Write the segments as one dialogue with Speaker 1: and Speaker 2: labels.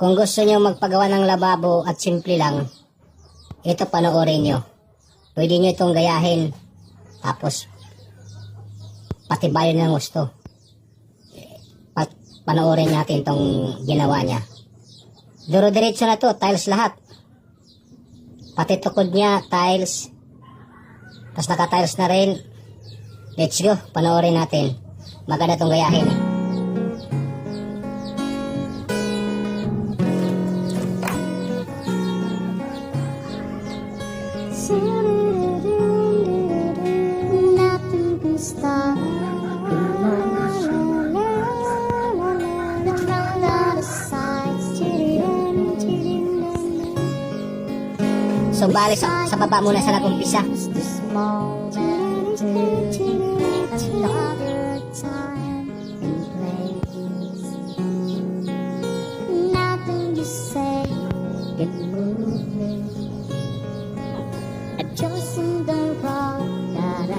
Speaker 1: Kung gusto nyo magpagawa ng lababo at simple lang, ito panoorin nyo. Pwede nyo itong gayahin. Tapos, patibayan ng gusto. Panoorin natin itong ginawa niya. Duro-diretso na to, tiles lahat. Pati tukod niya, tiles. Tapos naka-tiles na rin. Let's go, panoorin natin. Maganda itong gayahin. So bali sa baba muna sa nag-umpisa.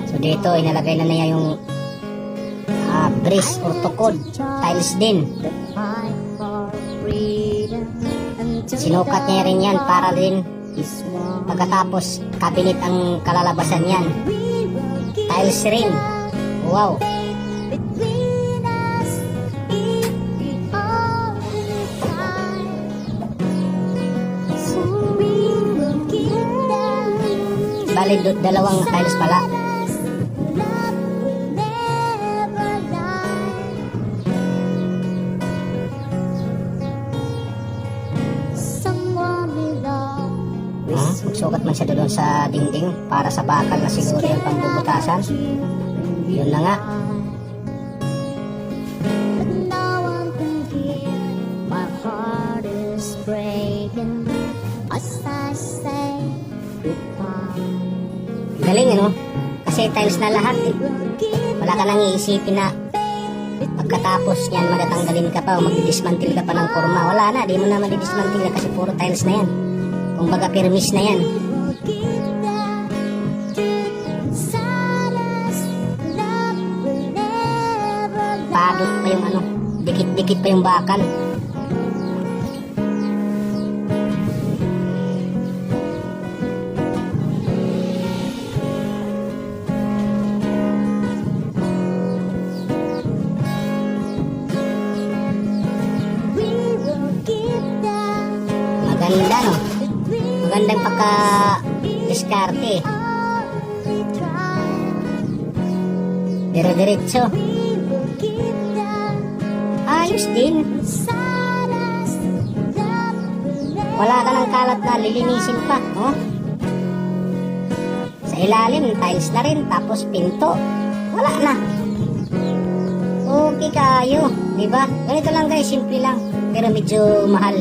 Speaker 1: So dito inalagay na niya yung brace or tukod, tiles din. Sinukat niya rin yan para din pagkatapos cabinet ang kalalabasan yan. Tiles rin. Wow. Bali dalawang tiles pala. Magsukat man siya doon sa dingding para sa bakal na siguro yung pambubutasan. Yun na nga. Galing ano? Kasi tiles na lahat eh. Wala ka nang iisipin na pagkatapos niyan matatanggalin ka pa o magdidismantle ka pa ng kurma. Wala na, di mo na madidismantle kasi puro tiles na yan. Kung baga permis na yan. Padot pa yung ano, dikit-dikit pa yung bakal. Maganda no? Magandang pagka-diskarte. Dire-diretso. Ayos din. Wala ka ng kalat na lilinisin pa. Oh? Sa ilalim, tiles na rin. Tapos pinto. Wala na. Okay kayo. Diba? Ganito lang guys, simple lang. Pero medyo mahal.